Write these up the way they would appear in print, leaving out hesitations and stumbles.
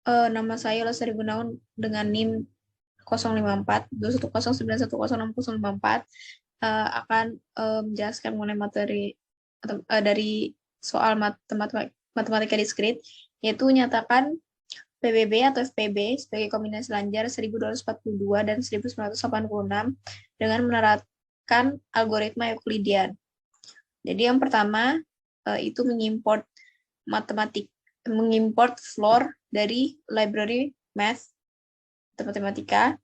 Nama saya Lestari Gunawan dengan NIM 054 210910654 akan menjelaskan mengenai materi dari soal matematika diskrit, yaitu nyatakan PBB atau FPB sebagai kombinasi lanjar 1242 dan 1986 dengan menerapkan algoritma Euklidian. Jadi yang pertama itu mengimport floor dari library math matematika,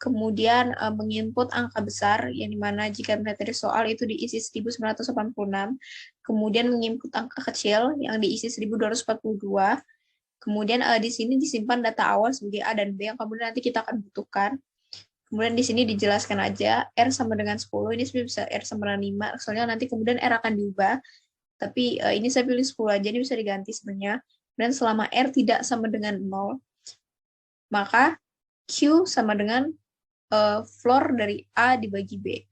kemudian menginput angka besar yang dimana jika materi soal itu diisi 1986, kemudian menginput angka kecil yang diisi 1242. Kemudian di sini disimpan data awal sebagai A dan B yang kemudian nanti kita akan butuhkan. Kemudian di sini dijelaskan aja R sama dengan 10, ini bisa R sama dengan 5, soalnya nanti kemudian R akan diubah. Tapi ini saya pilih 10 aja, ini bisa diganti sebenarnya. Dan selama R tidak sama dengan 0, maka Q sama dengan floor dari A dibagi B.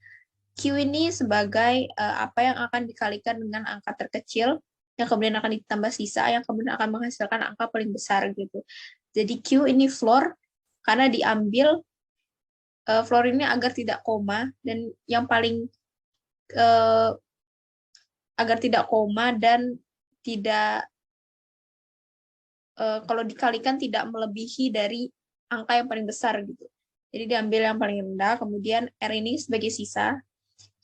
Q ini sebagai apa yang akan dikalikan dengan angka terkecil, yang kemudian akan ditambah sisa, yang kemudian akan menghasilkan angka paling besar gitu. Jadi Q ini floor karena diambil floor ini agar tidak koma, dan yang paling agar tidak koma dan tidak kalau dikalikan tidak melebihi dari angka yang paling besar gitu. Jadi diambil yang paling rendah, kemudian R ini sebagai sisa,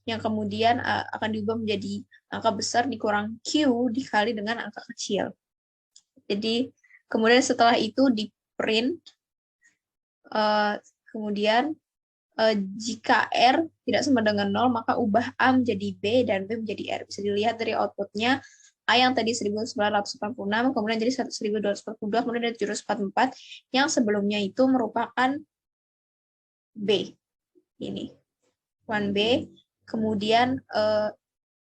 yang kemudian akan diubah menjadi angka besar dikurang Q dikali dengan angka kecil. Jadi kemudian setelah itu di print, kemudian jika R tidak sama dengan 0, maka ubah A menjadi B dan B menjadi R. Bisa dilihat dari outputnya, A yang tadi 1986, kemudian jadi 1242, kemudian dari 744, yang sebelumnya itu merupakan B. Ini, 1B, kemudian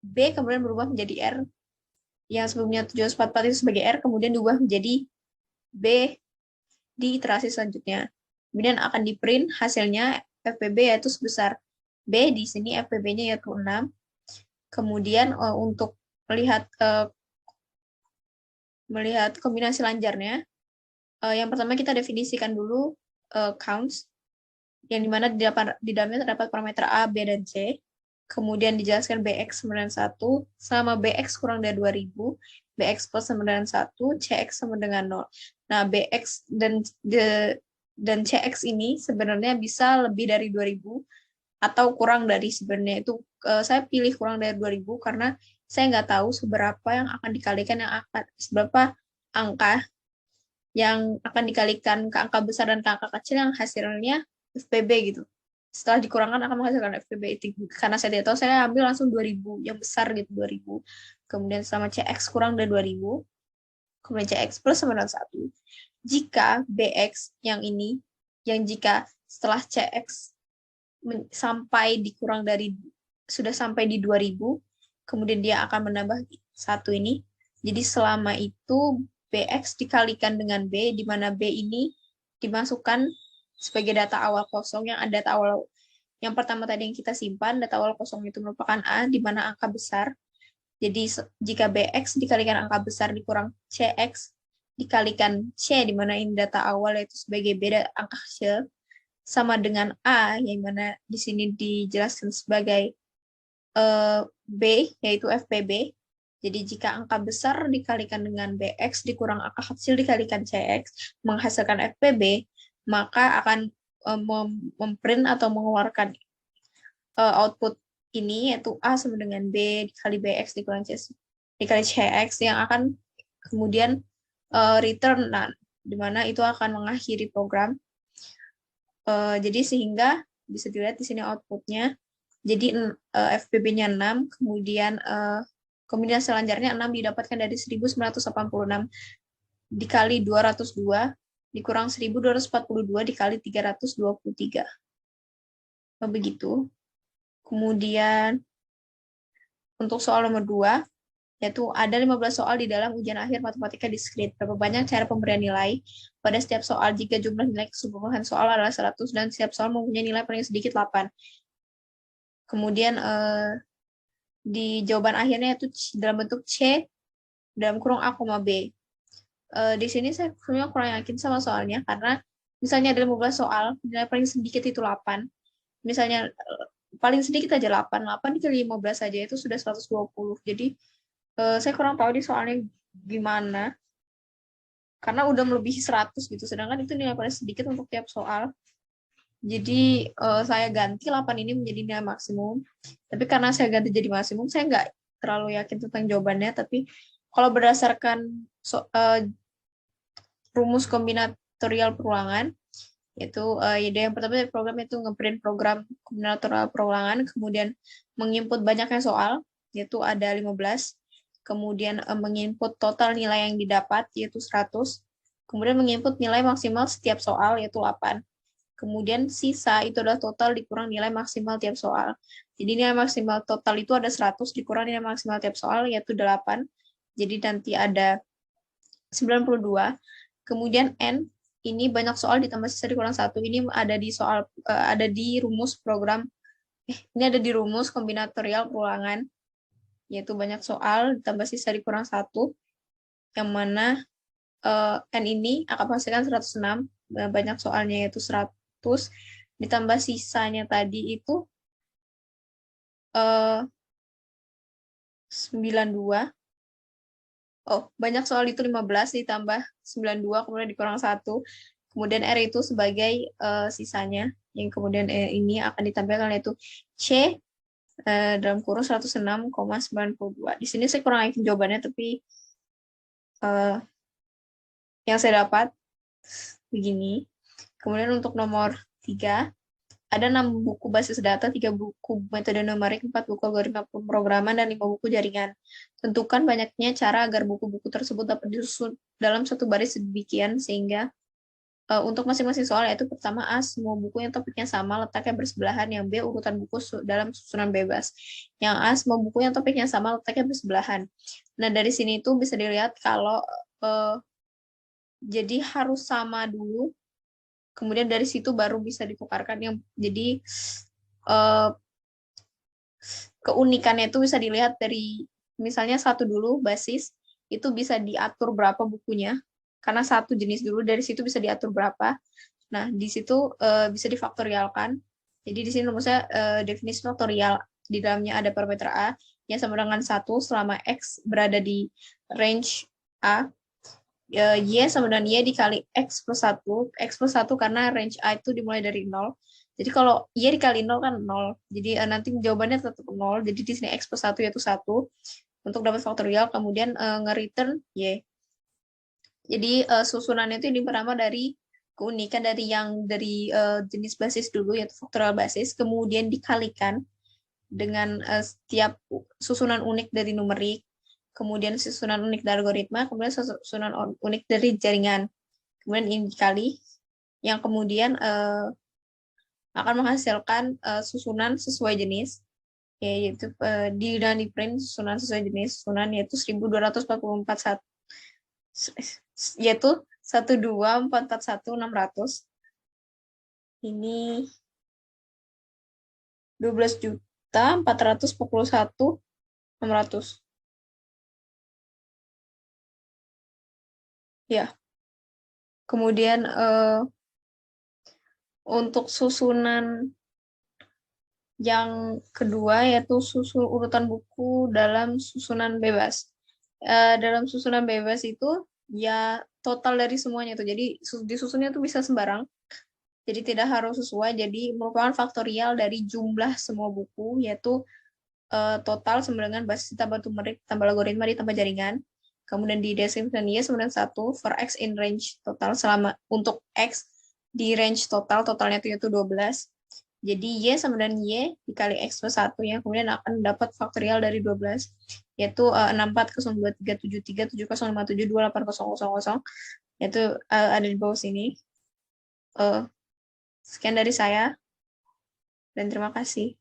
B kemudian berubah menjadi R, yang sebelumnya 744 itu sebagai R, kemudian diubah menjadi B di iterasi selanjutnya. Kemudian akan di print hasilnya FPB yaitu sebesar B, di sini FPB-nya yaitu 6. Kemudian untuk melihat kombinasi lanjarnya, yang pertama kita definisikan dulu counts, yang dimana di dalamnya terdapat parameter A, B, dan C. Kemudian dijelaskan BX sama dengan 1, sama BX kurang dari 2000, BX plus sama dengan 1, CX sama dengan 0. Nah, BX dan CX ini sebenarnya bisa lebih dari 2000 atau kurang dari, sebenarnya itu saya pilih kurang dari 2000 karena saya nggak tahu seberapa yang akan dikalikan, seberapa angka yang akan dikalikan ke angka besar dan ke angka kecil yang hasilnya FPB gitu. Setelah dikurangkan akan menghasilkan FPB itu. Karena saya tidak tahu, saya ambil langsung 2000, yang besar gitu 2000. Kemudian sama CX kurang dari 2000, kemudian CX plus sama dengan 1. Jika BX yang ini, yang jika setelah CX sudah sampai di 2000, kemudian dia akan menambah 1 ini. Jadi selama itu BX dikalikan dengan B, di mana B ini dimasukkan sebagai data awal kosong, yang ada data awal yang pertama tadi yang kita simpan, data awal kosong itu merupakan A, di mana angka besar. Jadi jika BX dikalikan angka besar dikurang CX dikalikan C, di mana ini data awal yaitu sebagai beda angka kecil, sama dengan A, yang mana di sini dijelaskan sebagai B, yaitu FPB. Jadi jika angka besar dikalikan dengan BX dikurang angka kecil dikalikan CX menghasilkan FPB, maka akan memprint atau mengeluarkan output ini, yaitu A sama dengan B dikali BX dikali CX, yang akan kemudian return none, di mana itu akan mengakhiri program. Jadi sehingga bisa dilihat di sini outputnya. Jadi FPB-nya 6, kemudian kombinasi lanjarnya 6 didapatkan dari 1986 dikali 202 dikurang 1242 dikali 323. Begitu. Kemudian untuk soal nomor 2, yaitu ada 15 soal di dalam ujian akhir matematika diskrit. Berapa banyak cara pemberian nilai pada setiap soal jika jumlah nilai keseluruhan soal adalah 100 dan setiap soal mempunyai nilai paling sedikit 8. Kemudian di jawaban akhirnya itu dalam bentuk C dalam kurung A, B. Di sini saya sebenarnya kurang yakin sama soalnya, karena misalnya ada 15 soal, nilai paling sedikit itu 8. Misalnya paling sedikit aja 8, 8 dikali 15 saja itu sudah 120. Jadi saya kurang tahu di soalnya gimana, karena udah melebihi 100 gitu, sedangkan itu nilai paling sedikit untuk tiap soal. Jadi saya ganti 8 ini menjadi nilai maksimum. Tapi karena saya ganti jadi maksimum, saya nggak terlalu yakin tentang jawabannya. Tapi kalau berdasarkan rumus kombinatorial perulangan, yaitu ide yang pertama dari program itu ngeprint program kombinatorial perulangan, kemudian menginput banyaknya soal, yaitu ada 15, kemudian menginput total nilai yang didapat, yaitu 100, kemudian menginput nilai maksimal setiap soal, yaitu 8. Kemudian sisa itu adalah total dikurang nilai maksimal tiap soal. Jadi nilai maksimal total itu ada 100 dikurang nilai maksimal tiap soal, yaitu 8. Jadi nanti ada 92. Kemudian N, ini banyak soal ditambah sisa dikurang 1. Ini ada di soal, ada di rumus program, ini ada di rumus kombinatorial perulangan, yaitu banyak soal ditambah sisa dikurang 1, yang mana N ini akan menghasilkan 106, banyak soalnya yaitu 100, ditambah sisanya tadi itu 92. Oh, banyak soal itu 15 ditambah 92, kemudian dikurang 1. Kemudian R itu sebagai sisanya, yang kemudian ini akan ditampilkan yaitu C dalam kurung 106,92. Di sini saya kurang yakin jawabannya, tapi yang saya dapat begini. Kemudian untuk nomor 3, ada 6 buku basis data, 3 buku metode numerik, 4 buku algoritma pemrograman, dan 5 buku jaringan. Tentukan banyaknya cara agar buku-buku tersebut dapat disusun dalam satu baris sedemikian sehingga untuk masing-masing soal, yaitu pertama A, semua buku yang topiknya sama letaknya bersebelahan, yang B, urutan buku dalam susunan bebas, yang A, semua buku yang topiknya sama letaknya bersebelahan. Nah, dari sini itu bisa dilihat kalau jadi harus sama dulu, kemudian dari situ baru bisa ditukarkan. Yang jadi keunikannya itu bisa dilihat dari misalnya satu dulu basis itu bisa diatur berapa bukunya, karena satu jenis dulu, dari situ bisa diatur berapa. Nah, di situ bisa difaktorialkan. Jadi di sini rumusnya definisi faktorial, di dalamnya ada parameter A yang sama dengan 1 selama X berada di range A, Y sama dengan Y dikali X plus 1. X plus 1 karena range A itu dimulai dari 0. Jadi kalau Y dikali 0 kan 0. Jadi nanti jawabannya tetap 0. Jadi di sini X plus 1 yaitu 1. Untuk dapat faktorial, kemudian nge-return Y. Jadi susunannya itu ini pertama dari keunikan dari yang dari jenis basis dulu, yaitu faktorial basis, kemudian dikalikan dengan setiap susunan unik dari numerik, kemudian susunan unik dari algoritma, kemudian susunan unik dari jaringan. Kemudian ini dikali, yang kemudian akan menghasilkan susunan sesuai jenis, yaitu di print susunan sesuai jenis, susunan yaitu 1244, yaitu 12441.600. Ini 12.441.600. Ya. Kemudian untuk susunan yang kedua yaitu urutan buku dalam susunan bebas. Dalam susunan bebas itu ya total dari semuanya itu. Jadi disusunnya itu bisa sembarang. Jadi tidak harus sesuai. Jadi merupakan faktorial dari jumlah semua buku, yaitu total sama dengan basis tambah numerik tambah logaritma ditambah jaringan. Kemudian di deskripsikan Y sama dengan 1 for X in range total, selama untuk X di range totalnya itu 12. Jadi Y sama dengan Y dikali X plus 1, yang kemudian akan dapat faktorial dari 12, yaitu 64023370572800, yaitu ada di bawah sini. Sekian dari saya, dan terima kasih.